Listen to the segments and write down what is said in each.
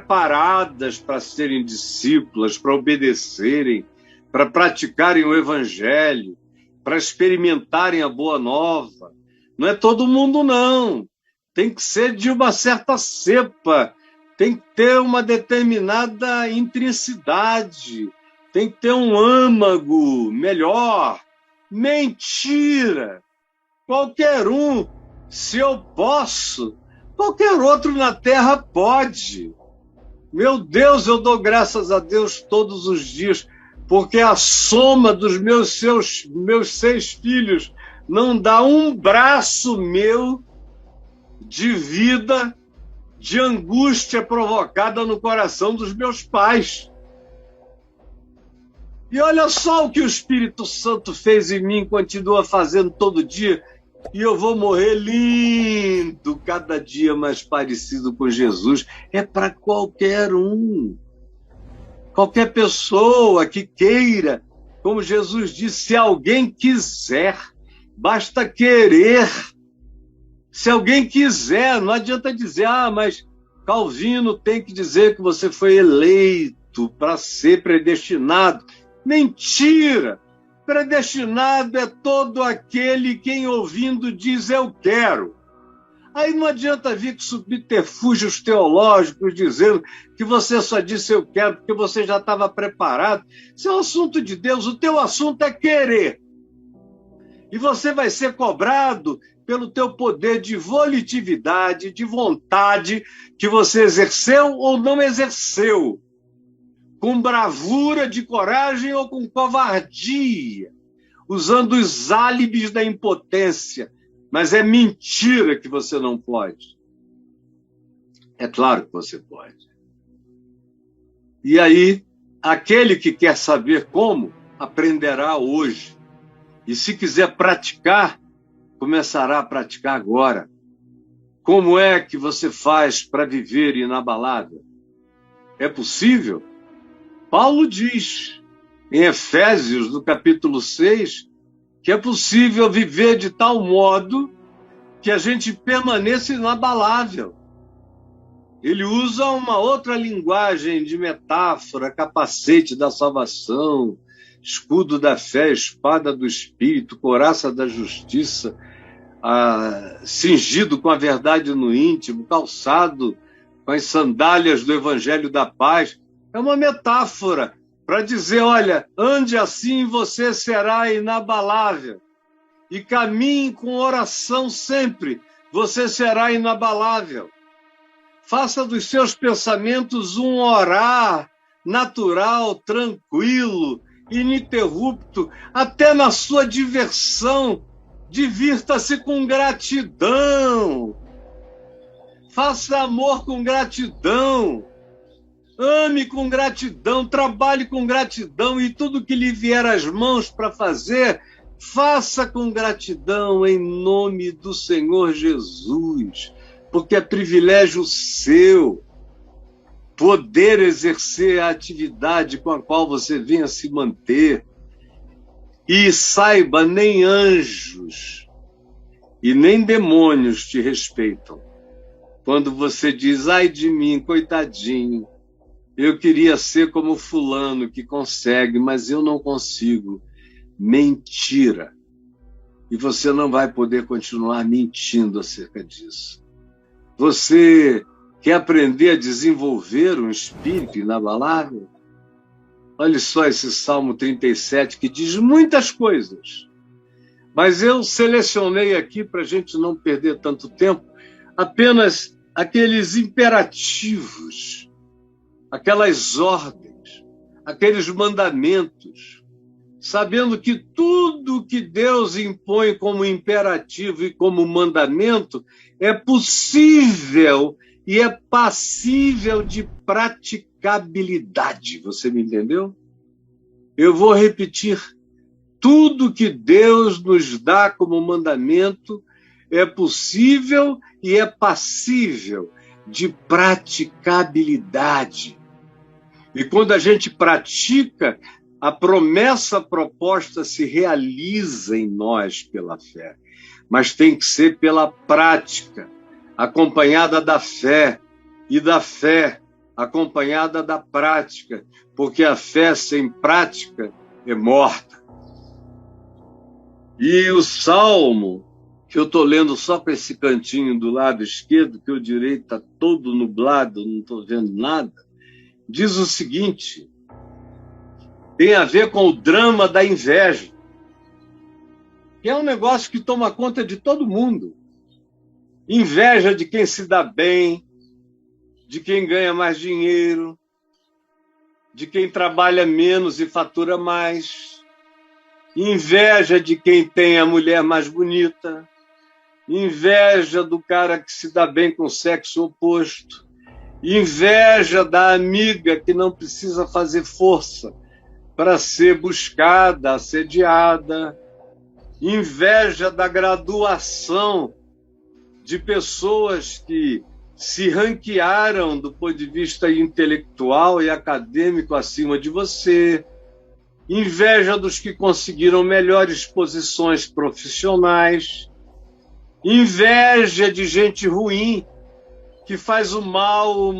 preparadas para serem discípulas, para obedecerem, para praticarem o Evangelho, para experimentarem a Boa Nova. Não é todo mundo, não. Tem que ser de uma certa cepa, tem que ter uma determinada intricidade, tem que ter um âmago melhor. Mentira! Qualquer um, se eu posso, qualquer outro na Terra pode. Meu Deus, eu dou graças a Deus todos os dias, porque a soma dos meus 6 filhos não dá um braço meu de vida, de angústia provocada no coração dos meus pais. E olha só o que o Espírito Santo fez em mim, continua fazendo todo dia, e eu vou morrer lindo, cada dia mais parecido com Jesus. É para qualquer um. Qualquer pessoa que queira, como Jesus disse, se alguém quiser, basta querer. Se alguém quiser, não adianta dizer, mas Calvino tem que dizer que você foi eleito para ser predestinado. Mentira! Predestinado é todo aquele quem ouvindo diz eu quero. Aí não adianta vir com subterfúgios teológicos dizendo que você só disse eu quero porque você já estava preparado. Isso é um assunto de Deus, o teu assunto é querer. E você vai ser cobrado pelo teu poder de volitividade, de vontade que você exerceu ou não exerceu. Com bravura, de coragem ou com covardia, usando os álibis da impotência. Mas é mentira que você não pode. É claro que você pode. E aí, aquele que quer saber como, aprenderá hoje. E se quiser praticar, começará a praticar agora. Como é que você faz para viver inabalável? É possível? Paulo diz, em Efésios, no capítulo 6, que é possível viver de tal modo que a gente permaneça inabalável. Ele usa uma outra linguagem de metáfora, capacete da salvação, escudo da fé, espada do Espírito, couraça da justiça, cingido com a verdade no íntimo, calçado com as sandálias do Evangelho da Paz. É uma metáfora para dizer, olha, ande assim e você será inabalável. E caminhe com oração sempre, você será inabalável. Faça dos seus pensamentos um orar natural, tranquilo, ininterrupto, até na sua diversão. Divirta-se com gratidão. Faça amor com gratidão. Ame com gratidão, trabalhe com gratidão e tudo que lhe vier às mãos para fazer, faça com gratidão em nome do Senhor Jesus, porque é privilégio seu poder exercer a atividade com a qual você vem a se manter. E saiba, nem anjos e nem demônios te respeitam. Quando você diz, ai de mim, coitadinho, eu queria ser como fulano que consegue, mas eu não consigo. Mentira. E você não vai poder continuar mentindo acerca disso. Você quer aprender a desenvolver um espírito inabalável? Olha só esse Salmo 37, que diz muitas coisas. Mas eu selecionei aqui, para a gente não perder tanto tempo, apenas aqueles imperativos, aquelas ordens, aqueles mandamentos, sabendo que tudo que Deus impõe como imperativo e como mandamento é possível e é passível de praticabilidade. Você me entendeu? Eu vou repetir. Tudo que Deus nos dá como mandamento é possível e é passível de praticabilidade. E quando a gente pratica, a promessa proposta se realiza em nós pela fé. Mas tem que ser pela prática, acompanhada da fé. E da fé acompanhada da prática, porque a fé sem prática é morta. E o Salmo, que eu estou lendo só com esse cantinho do lado esquerdo, que o direito está todo nublado, não estou vendo nada, diz o seguinte: tem a ver com o drama da inveja, que é um negócio que toma conta de todo mundo. Inveja de quem se dá bem, de quem ganha mais dinheiro, de quem trabalha menos e fatura mais. Inveja de quem tem a mulher mais bonita. Inveja do cara que se dá bem com o sexo oposto. Inveja da amiga que não precisa fazer força para ser buscada, assediada. Inveja da graduação de pessoas que se ranquearam do ponto de vista intelectual e acadêmico acima de você. Inveja dos que conseguiram melhores posições profissionais. Inveja de gente ruim que faz o mal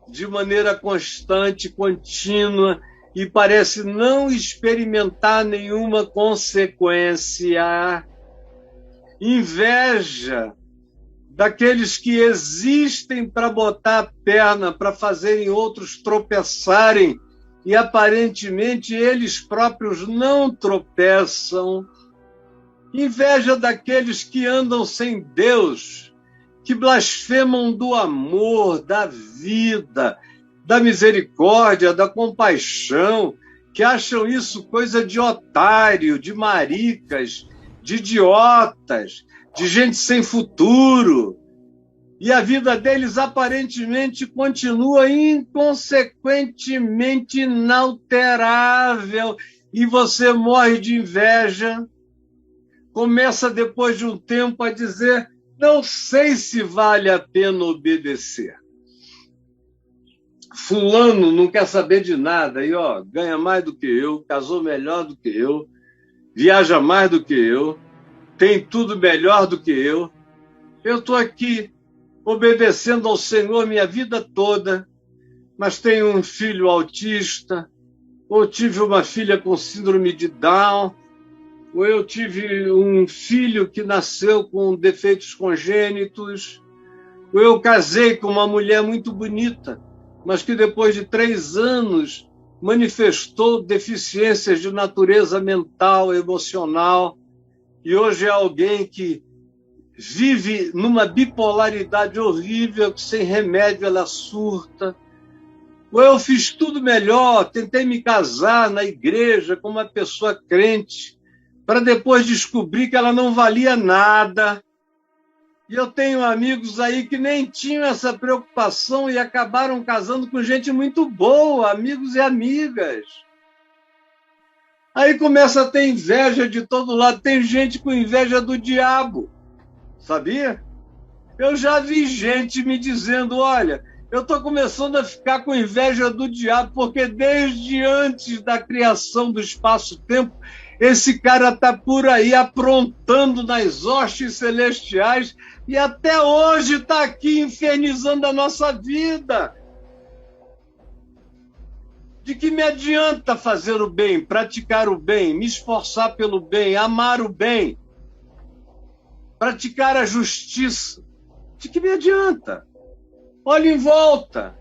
de maneira constante, contínua e parece não experimentar nenhuma consequência. Inveja daqueles que existem para botar a perna, para fazerem outros tropeçarem e aparentemente eles próprios não tropeçam. Inveja daqueles que andam sem Deus, que blasfemam do amor, da vida, da misericórdia, da compaixão, que acham isso coisa de otário, de maricas, de idiotas, de gente sem futuro. E a vida deles aparentemente continua inconsequentemente inalterável. E você morre de inveja. Começa depois de um tempo a dizer: não sei se vale a pena obedecer. Fulano não quer saber de nada, e ganha mais do que eu, casou melhor do que eu, viaja mais do que eu, tem tudo melhor do que eu. Eu estou aqui obedecendo ao Senhor minha vida toda, mas tenho um filho autista, ou tive uma filha com síndrome de Down, ou eu tive um filho que nasceu com defeitos congênitos, ou eu casei com uma mulher muito bonita, mas que depois de 3 anos manifestou deficiências de natureza mental, emocional, e hoje é alguém que vive numa bipolaridade horrível, que sem remédio ela surta. Ou eu fiz tudo melhor, tentei me casar na igreja com uma pessoa crente, para depois descobrir que ela não valia nada. E eu tenho amigos aí que nem tinham essa preocupação e acabaram casando com gente muito boa, amigos e amigas. Aí começa a ter inveja de todo lado. Tem gente com inveja do diabo, sabia? Eu já vi gente me dizendo: olha, eu estou começando a ficar com inveja do diabo, porque desde antes da criação do espaço-tempo, esse cara está por aí aprontando nas hostes celestiais e até hoje está aqui infernizando a nossa vida. De que me adianta fazer o bem, praticar o bem, me esforçar pelo bem, amar o bem, praticar a justiça? De que me adianta? Olha em volta.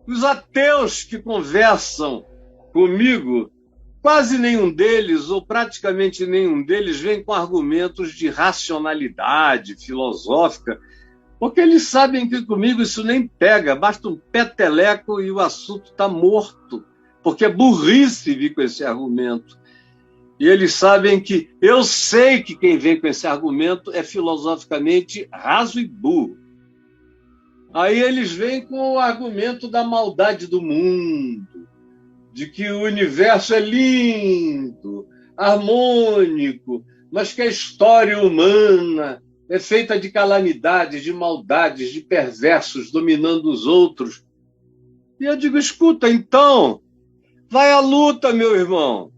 Os ateus que conversam comigo, quase nenhum deles, ou praticamente nenhum deles, vem com argumentos de racionalidade filosófica, porque eles sabem que comigo isso nem pega, basta um peteleco e o assunto está morto, porque é burrice vir com esse argumento. E eles sabem que eu sei que quem vem com esse argumento é filosoficamente raso e burro. Aí eles vêm com o argumento da maldade do mundo, de que o universo é lindo, harmônico, mas que a história humana é feita de calamidades, de maldades, de perversos dominando os outros. E eu digo: escuta, então, vai à luta, meu irmão.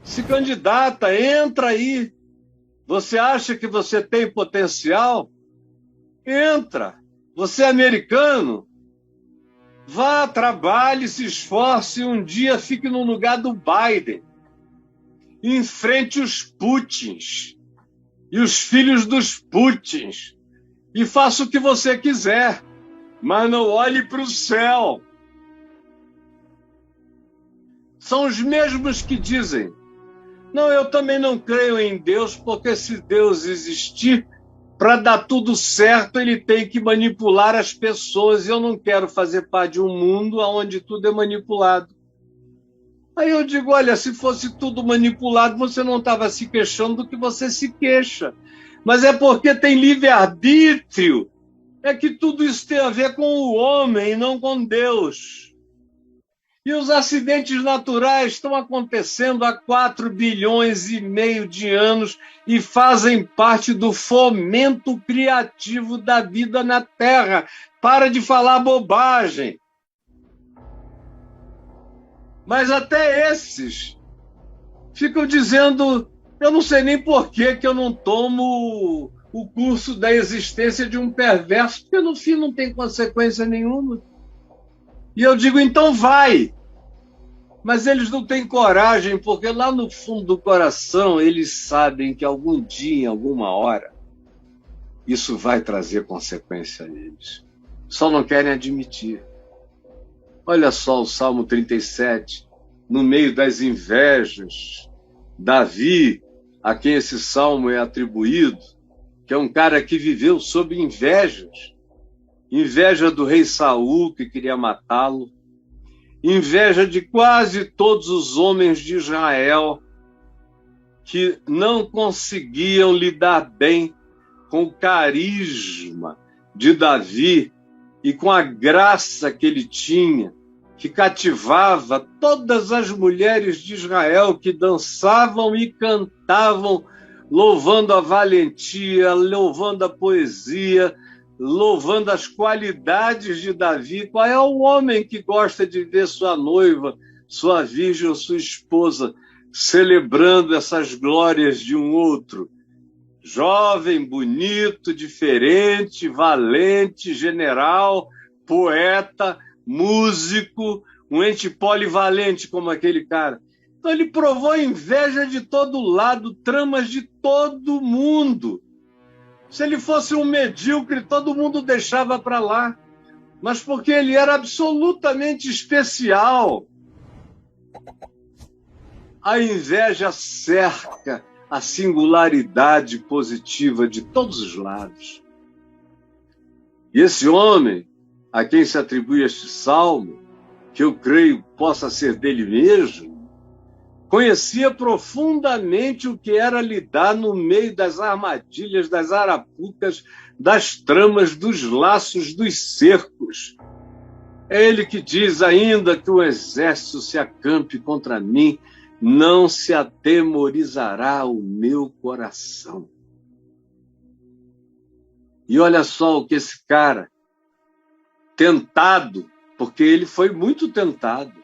Se candidata, entra aí. Você acha que você tem potencial? Entra. Você é americano? Vá, trabalhe, se esforce e um dia fique no lugar do Biden. Enfrente os Putins e os filhos dos Putins e faça o que você quiser, mas não olhe para o céu. São os mesmos que dizem: não, eu também não creio em Deus, porque se Deus existir, para dar tudo certo, ele tem que manipular as pessoas, e eu não quero fazer parte de um mundo onde tudo é manipulado. Aí eu digo, olha, se fosse tudo manipulado, você não estava se queixando do que você se queixa. Mas é porque tem livre-arbítrio, é que tudo isso tem a ver com o homem e não com Deus. E os acidentes naturais estão acontecendo há 4,5 bilhões de anos e fazem parte do fomento criativo da vida na Terra. Para de falar bobagem. Mas até esses ficam dizendo, eu não sei nem por que eu não tomo o curso da existência de um perverso, porque no fim não tem consequência nenhuma. E eu digo, então vai. Mas eles não têm coragem, porque lá no fundo do coração eles sabem que algum dia, em alguma hora, isso vai trazer consequência a eles. Só não querem admitir. Olha só o Salmo 37, no meio das invejas, Davi, a quem esse salmo é atribuído, que é um cara que viveu sob invejas, inveja do rei Saul, que queria matá-lo, inveja de quase todos os homens de Israel, que não conseguiam lidar bem com o carisma de Davi e com a graça que ele tinha, que cativava todas as mulheres de Israel que dançavam e cantavam, louvando a valentia, louvando a poesia, louvando as qualidades de Davi. Qual é o homem que gosta de ver sua noiva, sua virgem ou sua esposa celebrando essas glórias de um outro? Jovem, bonito, diferente, valente, general, poeta, músico, um ente polivalente como aquele cara. Então ele provou inveja de todo lado, tramas de todo mundo. Se ele fosse um medíocre, todo mundo deixava para lá. Mas porque ele era absolutamente especial. A inveja cerca a singularidade positiva de todos os lados. E esse homem, a quem se atribui este salmo, que eu creio possa ser dele mesmo, conhecia profundamente o que era lidar no meio das armadilhas, das arapucas, das tramas, dos laços, dos cercos. É ele que diz ainda que o exército se acampe contra mim, não se atemorizará o meu coração. E olha só o que esse cara, tentado, porque ele foi muito tentado,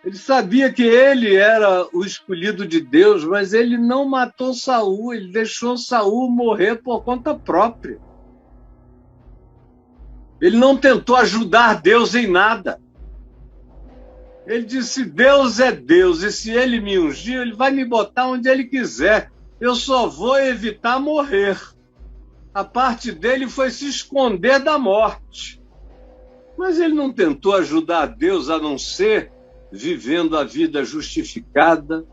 ele sabia que ele era o escolhido de Deus, mas ele não matou Saul, ele deixou Saul morrer por conta própria. Ele não tentou ajudar Deus em nada. Ele disse, Deus é Deus, e se ele me ungir, ele vai me botar onde ele quiser. Eu só vou evitar morrer. A parte dele foi se esconder da morte. Mas ele não tentou ajudar Deus, a não ser vivendo a vida justificada,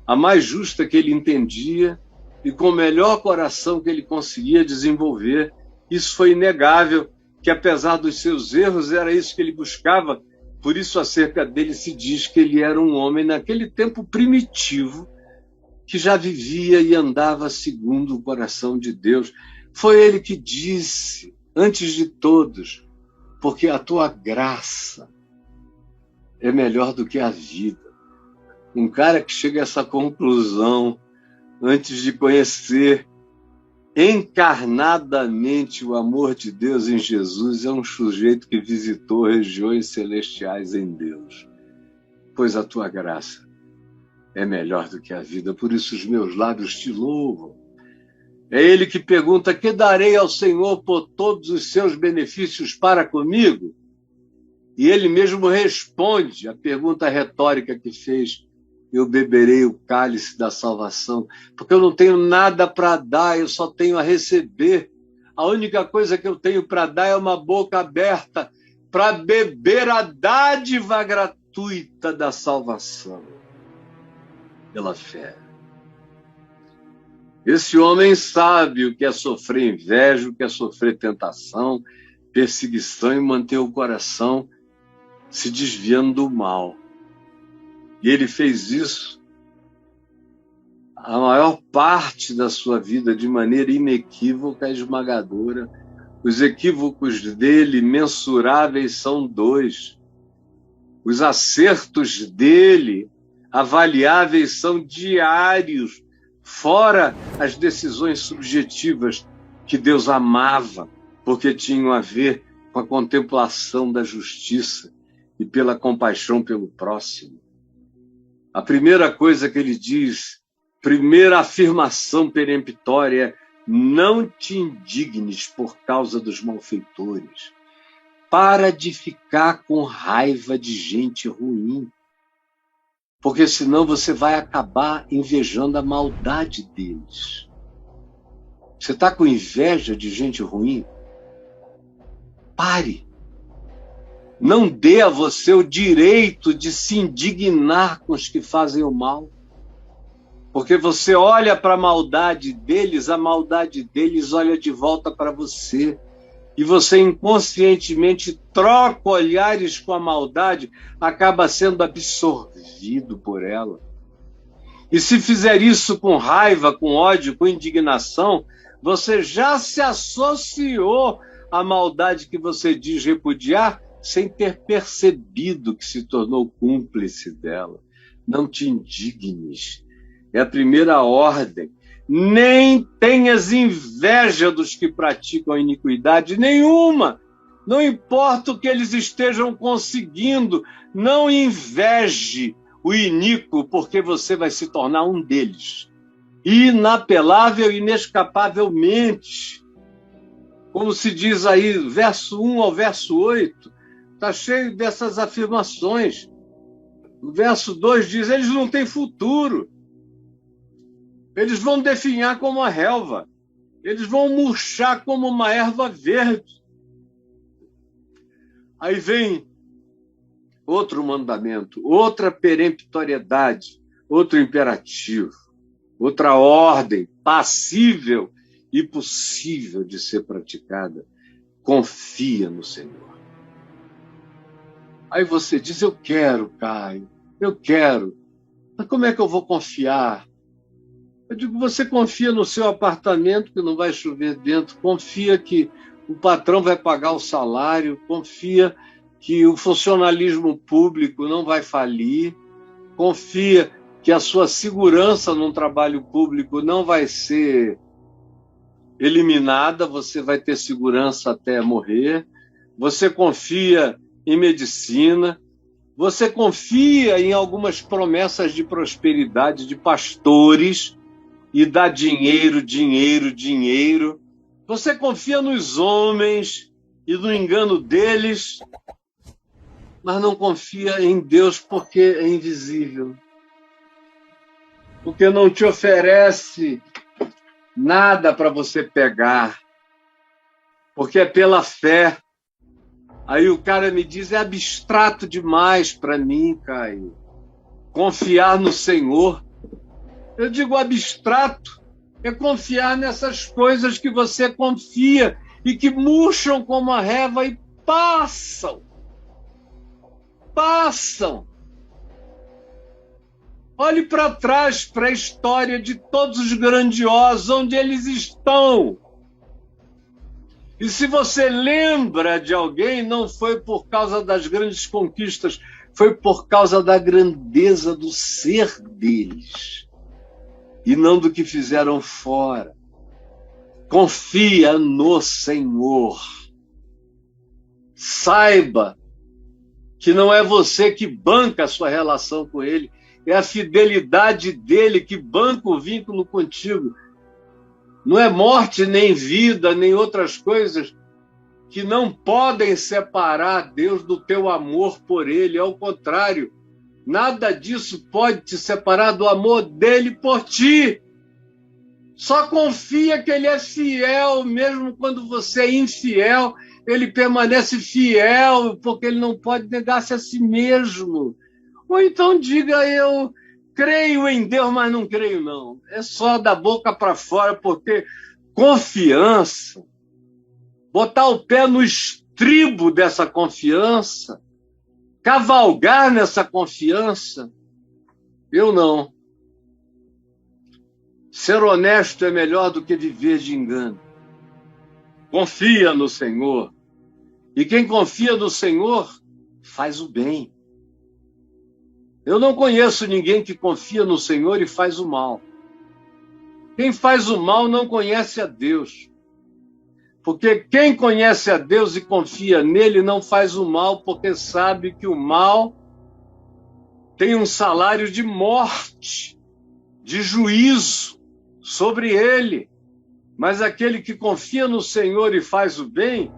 a mais justa que ele entendia, e com o melhor coração que ele conseguia desenvolver. Isso foi inegável, que apesar dos seus erros, era isso que ele buscava. Por isso, acerca dele se diz que ele era um homem, naquele tempo primitivo, que já vivia e andava segundo o coração de Deus. Foi ele que disse, antes de todos, porque a tua graça é melhor do que a vida. Um cara que chega a essa conclusão antes de conhecer encarnadamente o amor de Deus em Jesus, é um sujeito que visitou regiões celestiais em Deus. Pois a tua graça é melhor do que a vida, por isso os meus lábios te louvam. É ele que pergunta: que darei ao Senhor por todos os seus benefícios para comigo? E ele mesmo responde a pergunta retórica que fez: eu beberei o cálice da salvação, porque eu não tenho nada para dar, eu só tenho a receber. A única coisa que eu tenho para dar é uma boca aberta para beber a dádiva gratuita da salvação pela fé. Esse homem sabe o que é sofrer inveja, o que é sofrer tentação, perseguição e manter o coração se desviando do mal. E ele fez isso a maior parte da sua vida de maneira inequívoca e esmagadora. Os equívocos dele, mensuráveis, são 2. Os acertos dele, avaliáveis, são diários, fora as decisões subjetivas que Deus amava, porque tinham a ver com a contemplação da justiça e pela compaixão pelo próximo. A primeira coisa que ele diz, primeira afirmação peremptória: não te indignes por causa dos malfeitores. Para de ficar com raiva de gente ruim, porque senão você vai acabar invejando a maldade deles. Você está com inveja de gente ruim? Pare. Não dê a você o direito de se indignar com os que fazem o mal. Porque você olha para a maldade deles olha de volta para você. E você inconscientemente troca olhares com a maldade, acaba sendo absorvido por ela. E se fizer isso com raiva, com ódio, com indignação, você já se associou à maldade que você diz repudiar, sem ter percebido que se tornou cúmplice dela. Não te indignes. É a primeira ordem. Nem tenhas inveja dos que praticam iniquidade nenhuma. Não importa o que eles estejam conseguindo, não inveje o iníquo, porque você vai se tornar um deles. Inapelável e inescapavelmente. Como se diz aí, verso 1 ao verso 8, está cheio dessas afirmações. O verso 2 diz: eles não têm futuro. Eles vão definhar como a relva. Eles vão murchar como uma erva verde. Aí vem outro mandamento, outra peremptoriedade, outro imperativo, outra ordem passível e possível de ser praticada. Confia no Senhor. Aí você diz: eu quero, Caio, eu quero. Mas como é que eu vou confiar? Eu digo: você confia no seu apartamento que não vai chover dentro, confia que o patrão vai pagar o salário, confia que o funcionalismo público não vai falir, confia que a sua segurança num trabalho público não vai ser eliminada, você vai ter segurança até morrer, você confia em medicina, você confia em algumas promessas de prosperidade de pastores e dá dinheiro, dinheiro, dinheiro. Você confia nos homens e no engano deles, mas não confia em Deus porque é invisível. Porque não te oferece nada para você pegar. Porque é pela fé. Aí o cara me diz: é abstrato demais para mim, Caio. Confiar no Senhor. Eu digo: abstrato é confiar nessas coisas que você confia e que murcham como a relva e passam. Passam. Olhe para trás, para a história de todos os grandiosos, onde eles estão. E se você lembra de alguém, não foi por causa das grandes conquistas, foi por causa da grandeza do ser deles. E não do que fizeram fora. Confia no Senhor. Saiba que não é você que banca a sua relação com Ele, é a fidelidade dele que banca o vínculo contigo. Não é morte, nem vida, nem outras coisas que não podem separar Deus do teu amor por Ele. Ao contrário, nada disso pode te separar do amor dele por ti. Só confia que ele é fiel, mesmo quando você é infiel, ele permanece fiel, porque ele não pode negar-se a si mesmo. Ou então diga, eu creio em Deus, mas não creio não. É só da boca para fora, porque confiança, botar o pé no estribo dessa confiança, cavalgar nessa confiança, eu não. Ser honesto é melhor do que viver de engano. Confia no Senhor. E quem confia no Senhor faz o bem. Eu não conheço ninguém que confia no Senhor e faz o mal. Quem faz o mal não conhece a Deus. Porque quem conhece a Deus e confia nele não faz o mal, porque sabe que o mal tem um salário de morte, de juízo sobre ele. Mas aquele que confia no Senhor e faz o bem,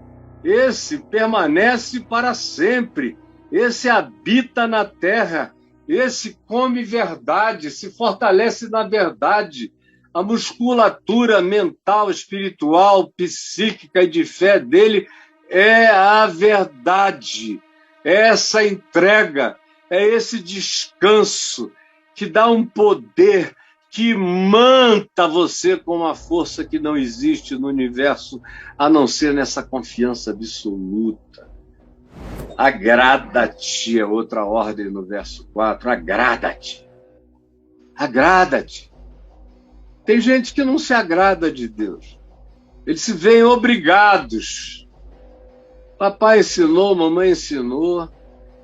esse permanece para sempre. Esse habita na terra. Esse come verdade, se fortalece na verdade. A musculatura mental, espiritual, psíquica e de fé dele é a verdade. É essa entrega, é esse descanso que dá um poder, que manta você com uma força que não existe no universo, a não ser nessa confiança absoluta. Agrada-te, é outra ordem no verso 4, agrada-te. Agrada-te. Tem gente que não se agrada de Deus. Eles se veem obrigados. Papai ensinou, mamãe ensinou.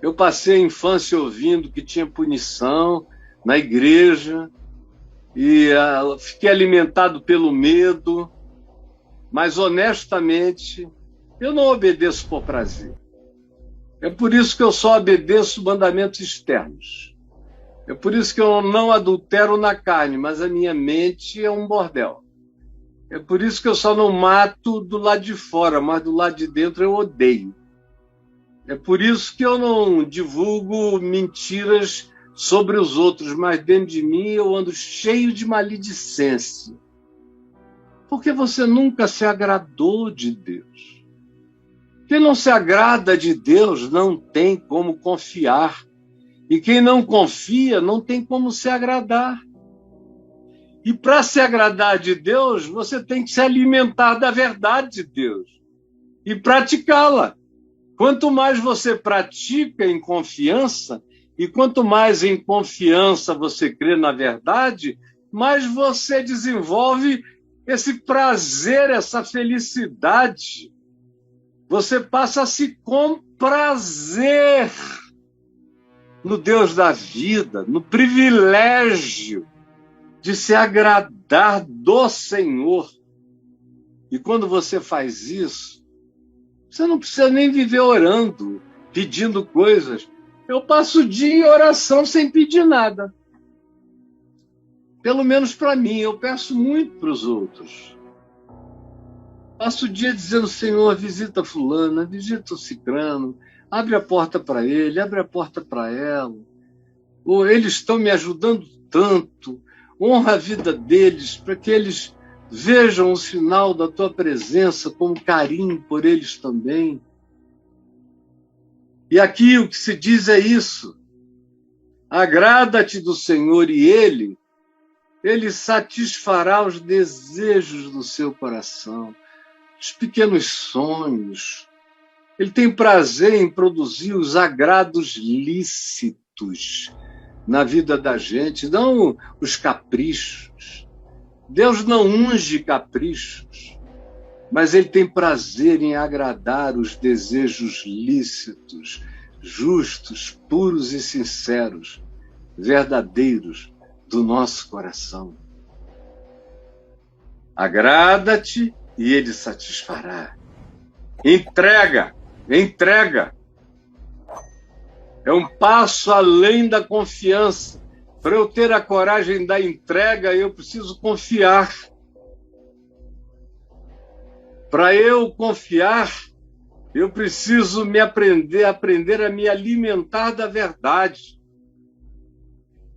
Eu passei a infância ouvindo que tinha punição na igreja e fiquei alimentado pelo medo. Mas, honestamente, eu não obedeço por prazer. É por isso que eu só obedeço mandamentos externos. É por isso que eu não adultero na carne, mas a minha mente é um bordel. É por isso que eu só não mato do lado de fora, mas do lado de dentro eu odeio. É por isso que eu não divulgo mentiras sobre os outros, mas dentro de mim eu ando cheio de maledicência. Porque você nunca se agradou de Deus. Quem não se agrada de Deus não tem como confiar. E quem não confia não tem como se agradar. E para se agradar de Deus, você tem que se alimentar da verdade de Deus e praticá-la. Quanto mais você pratica em confiança, e quanto mais em confiança você crê na verdade, mais você desenvolve esse prazer, essa felicidade. Você passa a se comprazer no Deus da vida, no privilégio de se agradar do Senhor. E quando você faz isso, você não precisa nem viver orando, pedindo coisas. Eu passo o dia em oração sem pedir nada. Pelo menos para mim, eu peço muito para os outros. Passo o dia dizendo, Senhor, visita fulana, visita o cicrano, abre a porta para ele, abre a porta para ela. Ou eles estão me ajudando tanto. Honra a vida deles para que eles vejam o sinal da tua presença com carinho por eles também. E aqui o que se diz é isso. Agrada-te do Senhor e Ele satisfará os desejos do seu coração, os pequenos sonhos. Ele tem prazer em produzir os agrados lícitos na vida da gente, não os caprichos. Deus não unge caprichos, mas ele tem prazer em agradar os desejos lícitos, justos, puros e sinceros, verdadeiros do nosso coração. Agrada-te e ele satisfará. Entrega, entrega. É um passo além da confiança. Para eu ter a coragem da entrega, eu preciso confiar. Para eu confiar, eu preciso aprender a me alimentar da verdade.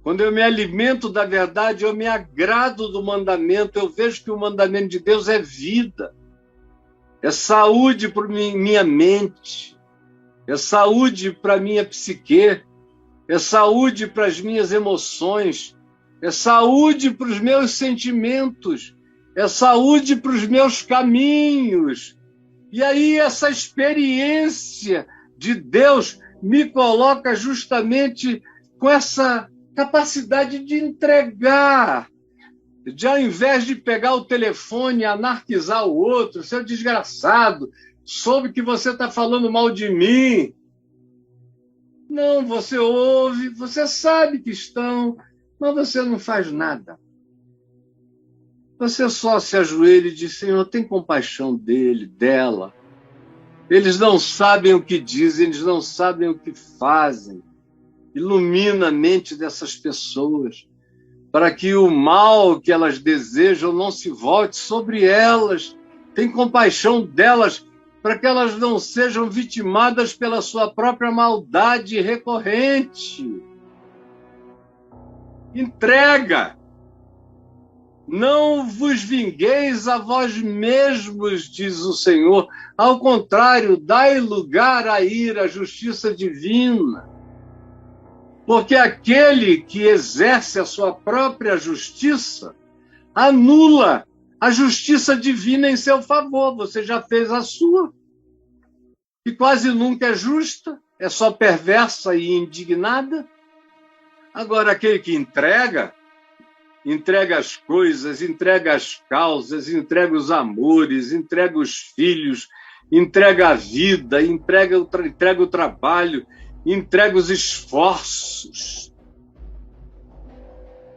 Quando eu me alimento da verdade, eu me agrado do mandamento, eu vejo que o mandamento de Deus é vida, é saúde para minha mente, é saúde para minha psique, é saúde para as minhas emoções, é saúde para os meus sentimentos, é saúde para os meus caminhos. E aí essa experiência de Deus me coloca justamente com essa capacidade de entregar, de ao invés de pegar o telefone e anarquizar o outro, seu desgraçado, soube que você está falando mal de mim. Não, você ouve, você sabe que estão, mas você não faz nada. Você só se ajoelha e diz, Senhor, tem compaixão dele, dela. Eles não sabem o que dizem, eles não sabem o que fazem. Ilumina a mente dessas pessoas, para que o mal que elas desejam não se volte sobre elas. Tem compaixão delas, para que elas não sejam vitimadas pela sua própria maldade recorrente. Entrega! Não vos vingueis a vós mesmos, diz o Senhor. Ao contrário, dai lugar à ira, à justiça divina. Porque aquele que exerce a sua própria justiça anula a justiça divina em seu favor. Você já fez a sua, que quase nunca é justa, é só perversa e indignada. Agora, aquele que entrega as coisas, entrega as causas, entrega os amores, entrega os filhos, entrega a vida, entrega o trabalho, entrega os esforços.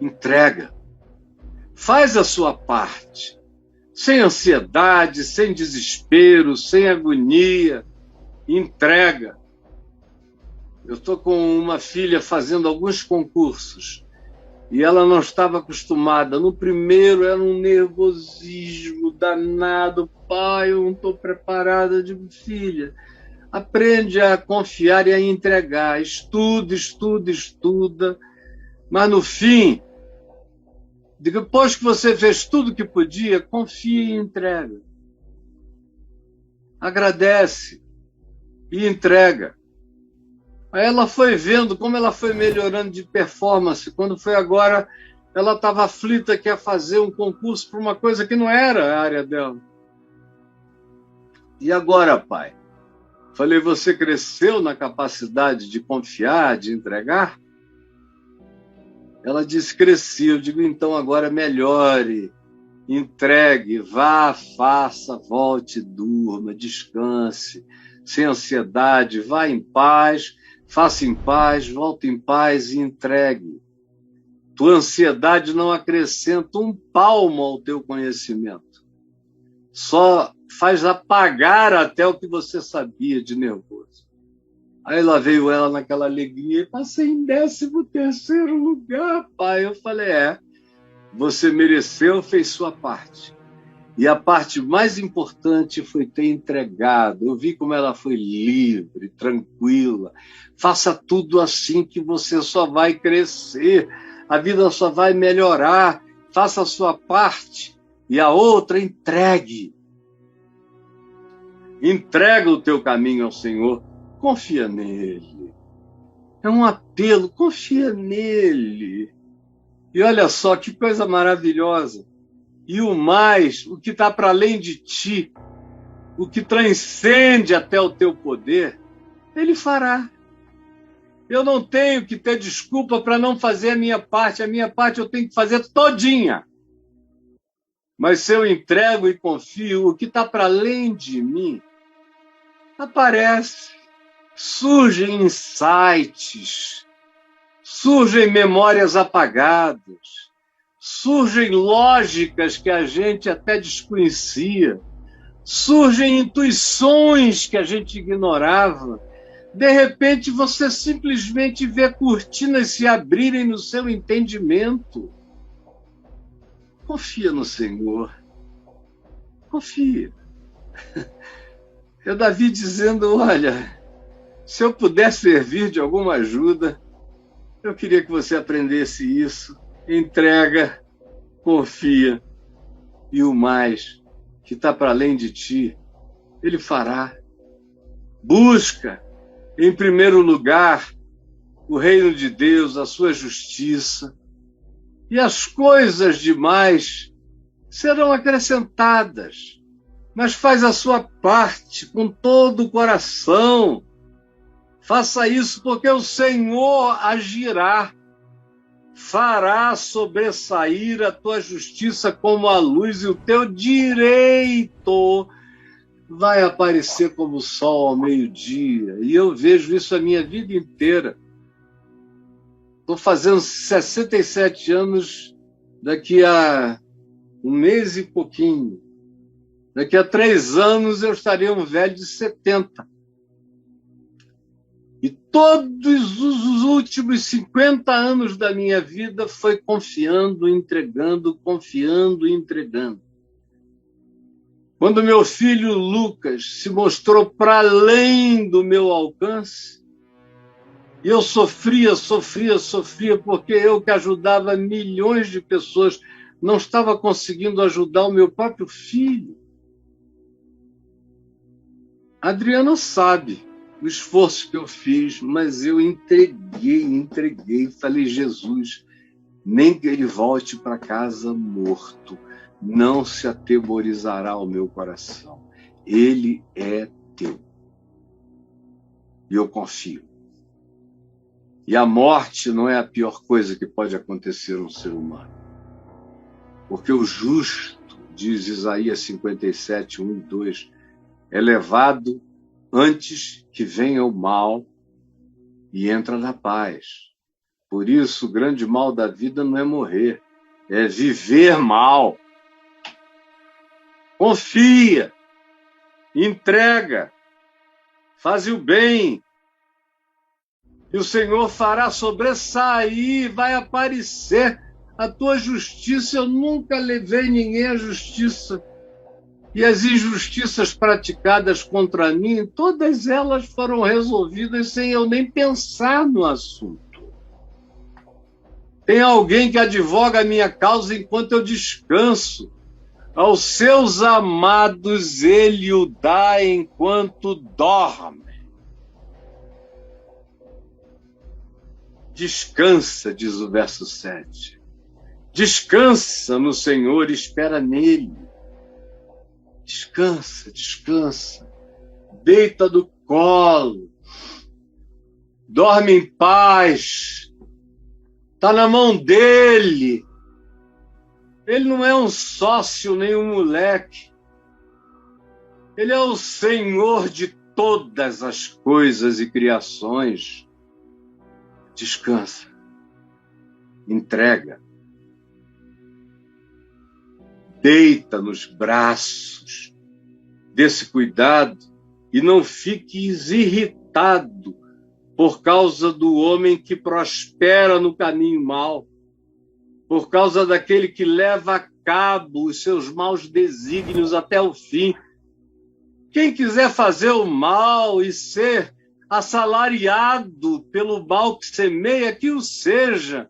Entrega. Faz a sua parte. Sem ansiedade, sem desespero, sem agonia. Entrega. Eu estou com uma filha fazendo alguns concursos e ela não estava acostumada. No primeiro era um nervosismo danado. Pai, eu não estou preparada. Eu digo, filha, aprende a confiar e a entregar. Estuda, estuda, estuda. Mas no fim, depois que você fez tudo que podia, confia e entrega. Agradece e entrega. Aí ela foi vendo como ela foi melhorando de performance. Quando foi agora, ela estava aflita que ia fazer um concurso para uma coisa que não era a área dela. E agora, pai? Falei, você cresceu na capacidade de confiar, de entregar? Ela disse, cresci. Eu digo, então agora melhore, entregue, vá, faça, volte, durma, descanse, sem ansiedade, vá em paz, faça em paz, volte em paz e entregue. Tua ansiedade não acrescenta um palmo ao teu conhecimento. Só faz apagar até o que você sabia de nervoso. Aí lá veio ela naquela alegria, passei em 13º lugar, pai. Eu falei, você mereceu, fez sua parte. E a parte mais importante foi ter entregado. Eu vi como ela foi livre, tranquila. Faça tudo assim que você só vai crescer. A vida só vai melhorar. Faça a sua parte. E a outra, entregue. Entrega o teu caminho ao Senhor. Confia nele. É um apelo, confia nele. E olha só que coisa maravilhosa. E o mais, o que está para além de ti, o que transcende até o teu poder, ele fará. Eu não tenho que ter desculpa para não fazer a minha parte eu tenho que fazer todinha. Mas se eu entrego e confio, o que está para além de mim, aparece. Surgem insights, surgem memórias apagadas, surgem lógicas que a gente até desconhecia, surgem intuições que a gente ignorava. De repente, você simplesmente vê cortinas se abrirem no seu entendimento. Confia no Senhor. Confia. É Davi dizendo, olha, se eu puder servir de alguma ajuda, eu queria que você aprendesse isso. Entrega, confia, e o mais, que está para além de ti, ele fará. Busca, em primeiro lugar, o reino de Deus, a sua justiça, e as coisas demais serão acrescentadas. Mas faz a sua parte com todo o coração. Faça isso porque o Senhor agirá. Fará sobressair a tua justiça como a luz e o teu direito vai aparecer como o sol ao meio-dia. E eu vejo isso a minha vida inteira. Estou fazendo 67 anos daqui a um mês e pouquinho. Daqui a 3 anos eu estarei um velho de 70. E todos os últimos 50 anos da minha vida foi confiando, entregando, confiando e entregando. Quando meu filho Lucas se mostrou para além do meu alcance, e eu sofria, porque eu que ajudava milhões de pessoas, não estava conseguindo ajudar o meu próprio filho. A Adriana sabe o esforço que eu fiz, mas eu entreguei. Falei, Jesus, nem que ele volte para casa morto, não se atemorizará o meu coração. Ele é teu. E eu confio. E a morte não é a pior coisa que pode acontecer a um ser humano. Porque o justo, diz Isaías 57, 1 e 2, é levado antes que venha o mal e entra na paz. Por isso, o grande mal da vida não é morrer, é viver mal. Confia, entrega, faz o bem, e o Senhor fará sobressair, vai aparecer a tua justiça. Eu nunca levei ninguém à justiça. E as injustiças praticadas contra mim, todas elas foram resolvidas sem eu nem pensar no assunto. Tem alguém que advoga a minha causa enquanto eu descanso. Aos seus amados ele o dá enquanto dorme. Descansa, diz o verso 7. Descansa no Senhor, espera nele. Descansa, descansa. Deita do colo. Dorme em paz. Está na mão dele. Ele não é um sócio nem um moleque. Ele é o Senhor de todas as coisas e criações. Descansa. Entrega. Deita nos braços desse cuidado e não fiques irritado por causa do homem que prospera no caminho mau, por causa daquele que leva a cabo os seus maus desígnios até o fim. Quem quiser fazer o mal e ser assalariado pelo mal que semeia, que o seja.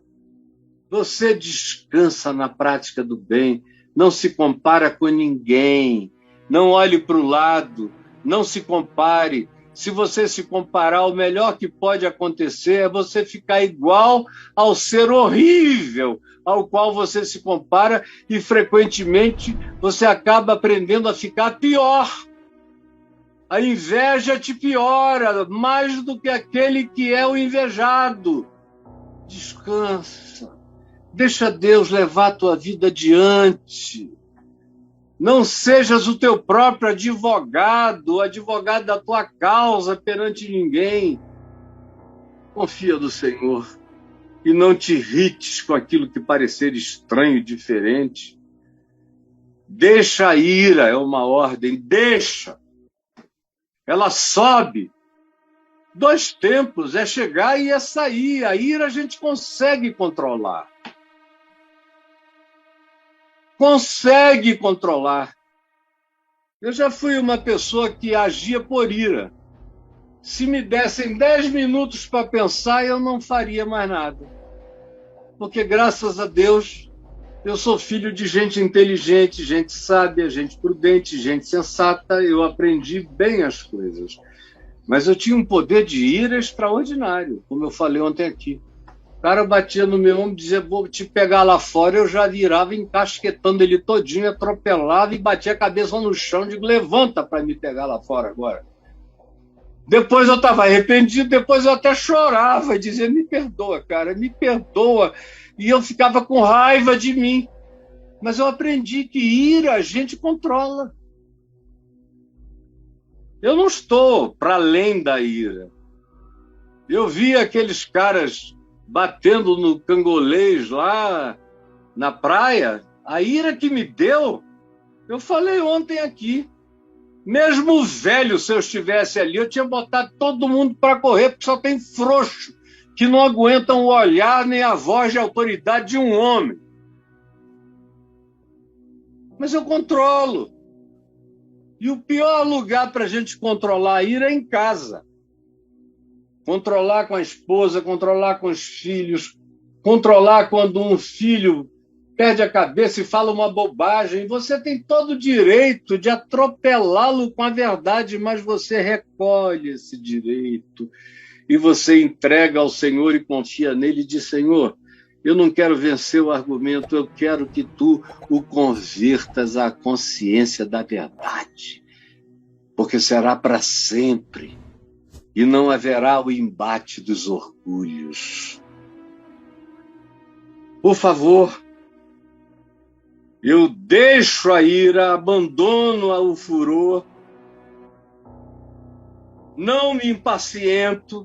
Você descansa na prática do bem, não se compara com ninguém, não olhe para o lado, não se compare. Se você se comparar, o melhor que pode acontecer é você ficar igual ao ser horrível ao qual você se compara e, frequentemente, você acaba aprendendo a ficar pior. A inveja te piora mais do que aquele que é o invejado. Descansa. Deixa Deus levar a tua vida adiante. Não sejas o teu próprio advogado, o advogado da tua causa perante ninguém. Confia no Senhor e não te irrites com aquilo que parecer estranho e diferente. Deixa a ira, é uma ordem, deixa. Ela sobe. 2 tempos, é chegar e é sair. A ira a gente consegue controlar. Consegue controlar. Eu já fui uma pessoa que agia por ira. Se me dessem 10 minutos para pensar, eu não faria mais nada. Porque, graças a Deus, eu sou filho de gente inteligente, gente sábia, gente prudente, gente sensata. Eu aprendi bem as coisas. Mas eu tinha um poder de ira extraordinário, como eu falei ontem aqui. O cara batia no meu ombro e dizia, vou te pegar lá fora, eu já virava encasquetando ele todinho, atropelava e batia a cabeça no chão, digo, levanta para me pegar lá fora agora. Depois eu estava arrependido, depois eu até chorava e dizia, me perdoa, cara, me perdoa. E eu ficava com raiva de mim. Mas eu aprendi que ira a gente controla. Eu não estou para além da ira. Eu vi aqueles caras batendo no cangolês lá na praia, a ira que me deu, eu falei ontem aqui, mesmo velho, se eu estivesse ali, eu tinha botado todo mundo para correr, porque só tem frouxo que não aguentam o olhar nem a voz de autoridade de um homem. Mas eu controlo. E o pior lugar para a gente controlar a ira é em casa. Controlar com a esposa, controlar com os filhos, controlar quando um filho perde a cabeça e fala uma bobagem. Você tem todo o direito de atropelá-lo com a verdade, mas você recolhe esse direito e você entrega ao Senhor e confia nele e diz, Senhor, eu não quero vencer o argumento, eu quero que tu o convertas à consciência da verdade, porque será para sempre. E não haverá o embate dos orgulhos. Por favor, eu deixo a ira, abandono o furor, não me impaciento,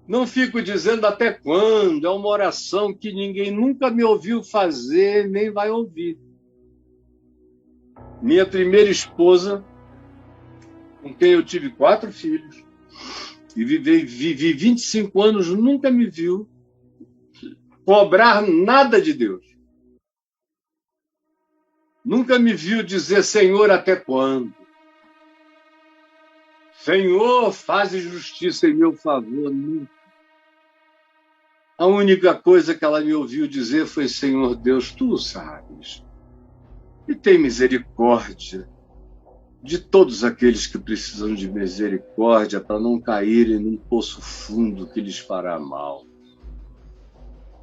não fico dizendo até quando, é uma oração que ninguém nunca me ouviu fazer, nem vai ouvir. Minha primeira esposa, com quem eu tive 4 filhos, e vivi 25 anos, nunca me viu cobrar nada de Deus. Nunca me viu dizer, Senhor, até quando? Senhor, faz justiça em meu favor. Nunca. A única coisa que ela me ouviu dizer foi, Senhor Deus, tu sabes. E tem misericórdia de todos aqueles que precisam de misericórdia para não caírem num poço fundo que lhes fará mal.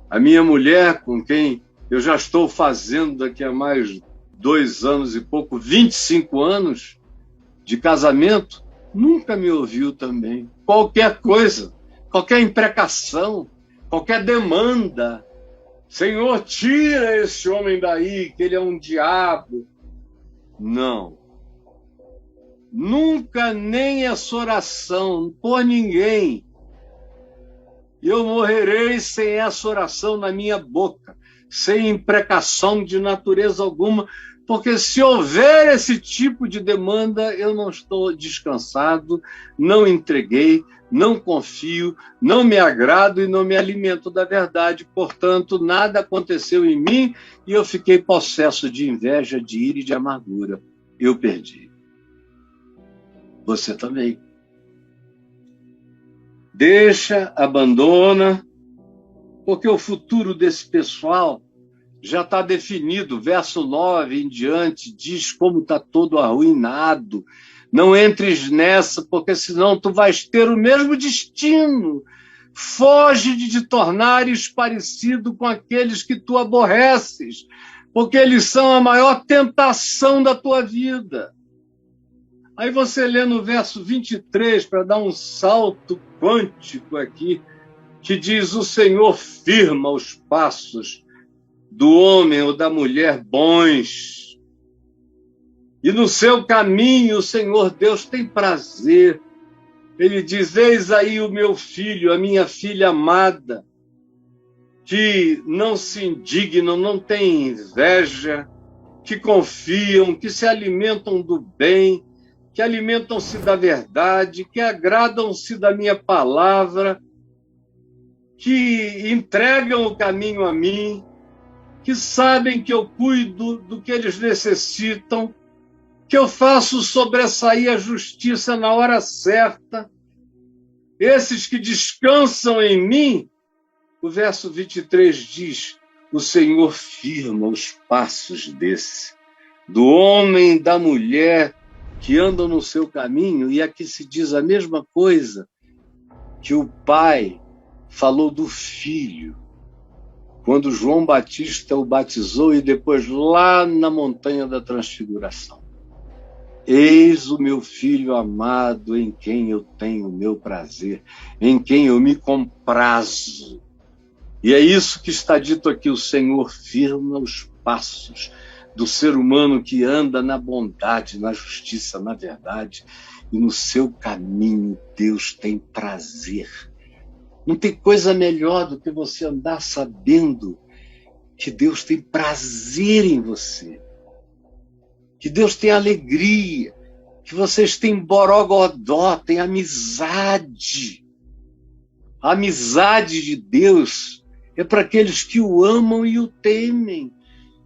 A minha mulher, com quem eu já estou fazendo daqui a mais 2 anos e pouco, 25 anos de casamento, nunca me ouviu também. Qualquer coisa, qualquer imprecação, qualquer demanda. Senhor, tira esse homem daí, que ele é um diabo. Não. Nunca nem essa oração por ninguém. Eu morrerei sem essa oração na minha boca, sem imprecação de natureza alguma, porque se houver esse tipo de demanda, eu não estou descansado, não entreguei, não confio, não me agrado e não me alimento da verdade. Portanto, nada aconteceu em mim e eu fiquei possesso de inveja, de ira e de amargura. Eu perdi. Você também. Deixa, abandona, porque o futuro desse pessoal já está definido. Verso 9 em diante diz como está todo arruinado. Não entres nessa, porque senão tu vais ter o mesmo destino. Foge de te tornares parecido com aqueles que tu aborreces, porque eles são a maior tentação da tua vida. Aí você lê no verso 23, para dar um salto quântico aqui, que diz, o Senhor firma os passos do homem ou da mulher bons. E no seu caminho o Senhor Deus tem prazer. Ele diz, eis aí o meu filho, a minha filha amada, que não se indignam, não têm inveja, que confiam, que se alimentam do bem, que alimentam-se da verdade, que agradam-se da minha palavra, que entregam o caminho a mim, que sabem que eu cuido do que eles necessitam, que eu faço sobressair a justiça na hora certa. Esses que descansam em mim, o verso 23 diz, o Senhor firma os passos do homem e da mulher que andam no seu caminho. E aqui se diz a mesma coisa que o Pai falou do Filho, quando João Batista o batizou e depois lá na montanha da transfiguração. Eis o meu Filho amado, em quem eu tenho o meu prazer, em quem eu me comprazo. E é isso que está dito aqui, o Senhor firma os passos do ser humano que anda na bondade, na justiça, na verdade, e no seu caminho Deus tem prazer. Não tem coisa melhor do que você andar sabendo que Deus tem prazer em você, que Deus tem alegria, que vocês têm borogodó, têm amizade. A amizade de Deus é para aqueles que o amam e o temem.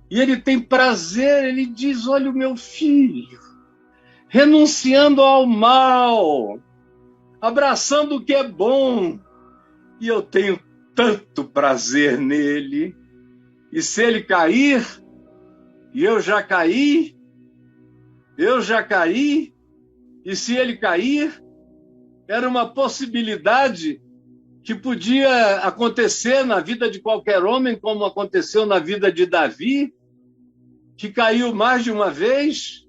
E ele tem prazer, ele diz, olha o meu filho, renunciando ao mal, abraçando o que é bom, e eu tenho tanto prazer nele. E se ele cair, e eu já caí, e se ele cair, era uma possibilidade que podia acontecer na vida de qualquer homem, como aconteceu na vida de Davi, que caiu mais de uma vez.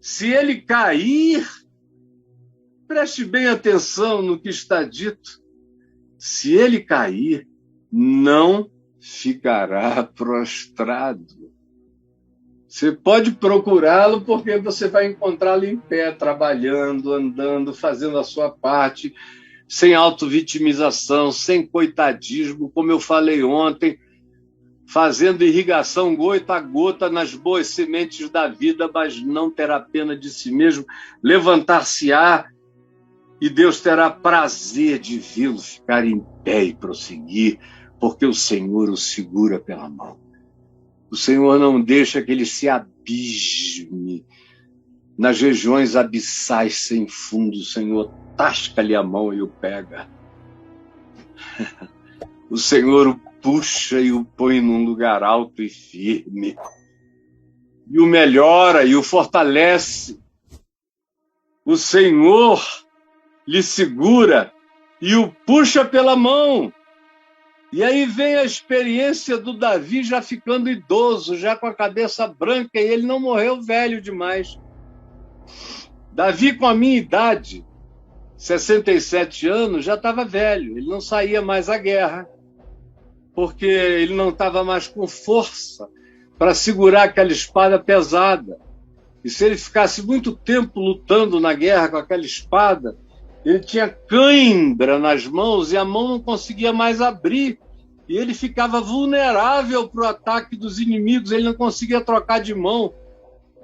Se ele cair, preste bem atenção no que está dito, se ele cair, não ficará prostrado. Você pode procurá-lo porque você vai encontrá-lo em pé, trabalhando, andando, fazendo a sua parte, sem autovitimização, sem coitadismo, como eu falei ontem, fazendo irrigação gota a gota nas boas sementes da vida, mas não terá pena de si mesmo, levantar-se-á e Deus terá prazer de vê-lo ficar em pé e prosseguir, porque o Senhor o segura pela mão. O Senhor não deixa que ele se abisme nas regiões abissais sem fundo. O Senhor tasca-lhe a mão e o pega. O Senhor o puxa e o põe num lugar alto e firme. E o melhora e o fortalece. O Senhor lhe segura e o puxa pela mão. E aí vem a experiência do Davi já ficando idoso, já com a cabeça branca, e ele não morreu velho demais. Davi, com a minha idade, 67 anos, já estava velho. Ele não saía mais à guerra, porque ele não estava mais com força para segurar aquela espada pesada. E se ele ficasse muito tempo lutando na guerra com aquela espada, ele tinha cãibra nas mãos e a mão não conseguia mais abrir. E ele ficava vulnerável para o ataque dos inimigos, ele não conseguia trocar de mão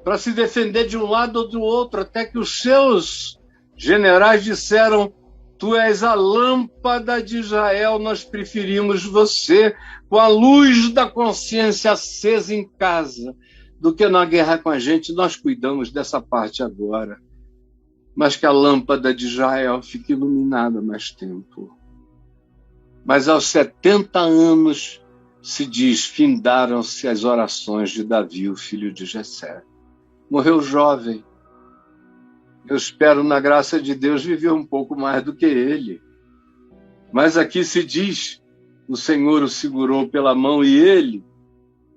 para se defender de um lado ou do outro, até que os seus generais disseram: tu és a lâmpada de Israel, nós preferimos você com a luz da consciência acesa em casa do que na guerra com a gente. Nós cuidamos dessa parte agora, mas que a lâmpada de Israel fique iluminada mais tempo. Mas aos 70 anos, se diz, findaram-se as orações de Davi, o filho de Jessé. Morreu jovem. Eu espero, na graça de Deus, viver um pouco mais do que ele. Mas aqui se diz, o Senhor o segurou pela mão e ele,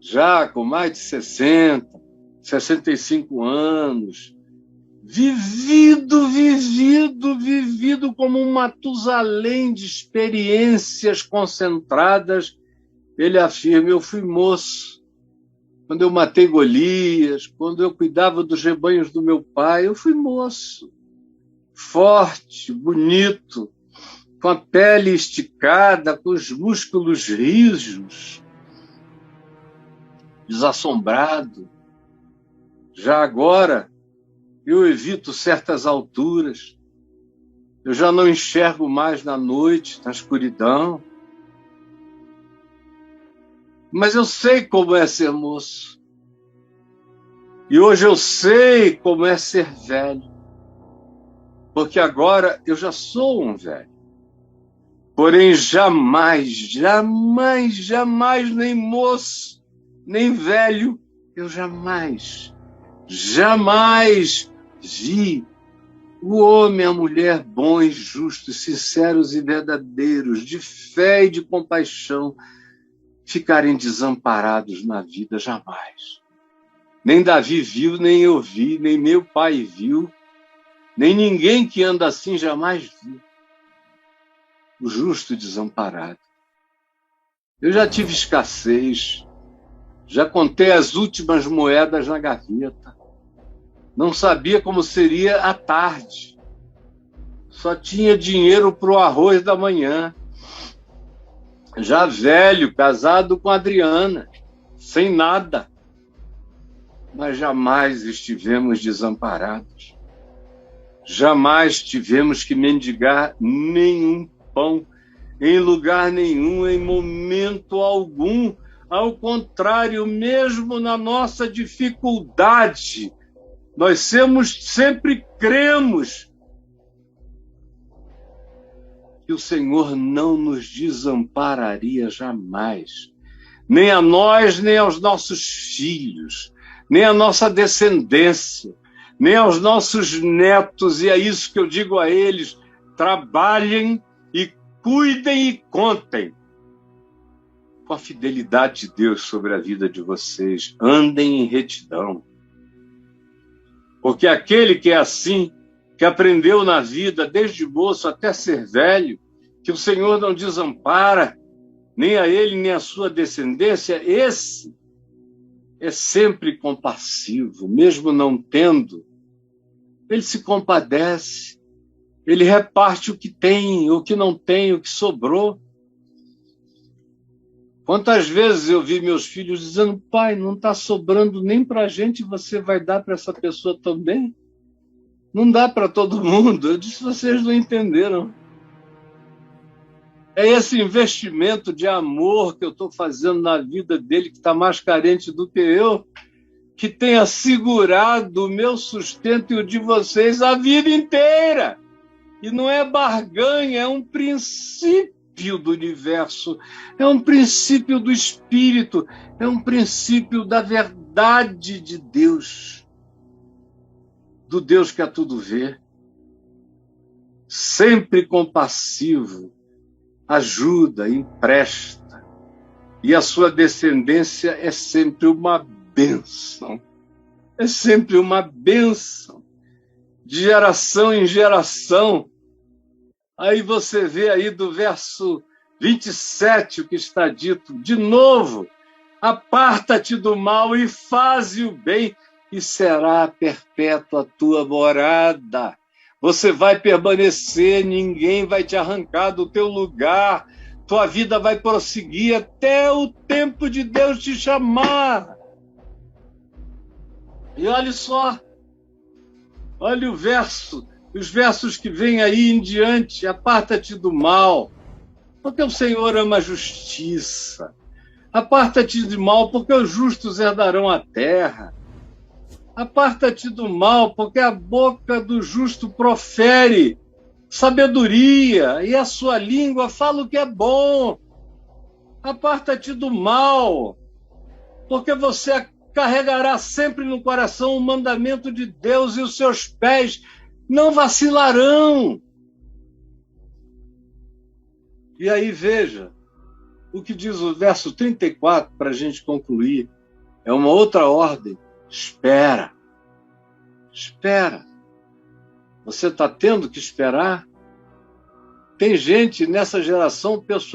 já com mais de 60, 65 anos, vivido como um Matusalém de experiências concentradas, ele afirma: eu fui moço quando eu matei Golias, quando eu cuidava dos rebanhos do meu pai. Eu fui moço, forte, bonito, com a pele esticada, com os músculos rijos, desassombrado. Já agora, eu evito certas alturas. Eu já não enxergo mais na noite, na escuridão. Mas eu sei como é ser moço. E hoje eu sei como é ser velho, porque agora eu já sou um velho. Porém, jamais, jamais, jamais, nem moço, nem velho, eu jamais, jamais vi o homem e a mulher bons, justos, sinceros e verdadeiros, de fé e de compaixão, ficarem desamparados na vida, jamais. Nem Davi viu, nem eu vi, nem meu pai viu, nem ninguém que anda assim jamais viu. O justo desamparado. Eu já tive escassez, já contei as últimas moedas na gaveta, não sabia como seria a tarde, só tinha dinheiro para o arroz da manhã. Já velho, casado com a Adriana, sem nada, mas jamais estivemos desamparados, jamais tivemos que mendigar nenhum pão, em lugar nenhum, em momento algum. Ao contrário, mesmo na nossa dificuldade, nós sempre cremos que o Senhor não nos desampararia jamais, nem a nós, nem aos nossos filhos, nem à nossa descendência, nem aos nossos netos, e é isso que eu digo a eles: trabalhem e cuidem e contem com a fidelidade de Deus sobre a vida de vocês. Andem em retidão. Porque aquele que é assim, que aprendeu na vida, desde moço até ser velho, que o Senhor não desampara, nem a ele, nem a sua descendência, esse é sempre compassivo, mesmo não tendo, ele se compadece. Ele reparte o que tem, o que não tem, o que sobrou. Quantas vezes eu vi meus filhos dizendo: pai, não está sobrando nem para a gente, você vai dar para essa pessoa também? Não dá para todo mundo. Eu disse: vocês não entenderam. É esse investimento de amor que eu estou fazendo na vida dele, que está mais carente do que eu, que tem assegurado o meu sustento e o de vocês a vida inteira. E não é barganha, é um princípio do universo, é um princípio do Espírito, é um princípio da verdade de Deus, do Deus que a tudo vê. Sempre compassivo, ajuda, empresta, e a sua descendência é sempre uma bênção. É sempre uma bênção, de geração em geração. Aí você vê aí do verso 27 o que está dito, de novo: aparta-te do mal e faze o bem, e será perpétua a tua morada. Você vai permanecer, ninguém vai te arrancar do teu lugar, tua vida vai prosseguir até o tempo de Deus te chamar. E olha só, olha os versos que vêm aí em diante: aparta-te do mal, porque o Senhor ama a justiça. Aparta-te do mal, porque os justos herdarão a terra. Aparta-te do mal, porque a boca do justo profere sabedoria, e a sua língua fala o que é bom. Aparta-te do mal, porque você carregará sempre no coração o mandamento de Deus, e os seus pés não vacilarão. E aí veja o que diz o verso 34, para a gente concluir. É uma outra ordem. Espera. Espera. Você está tendo que esperar? Tem gente nessa geração, pessoal,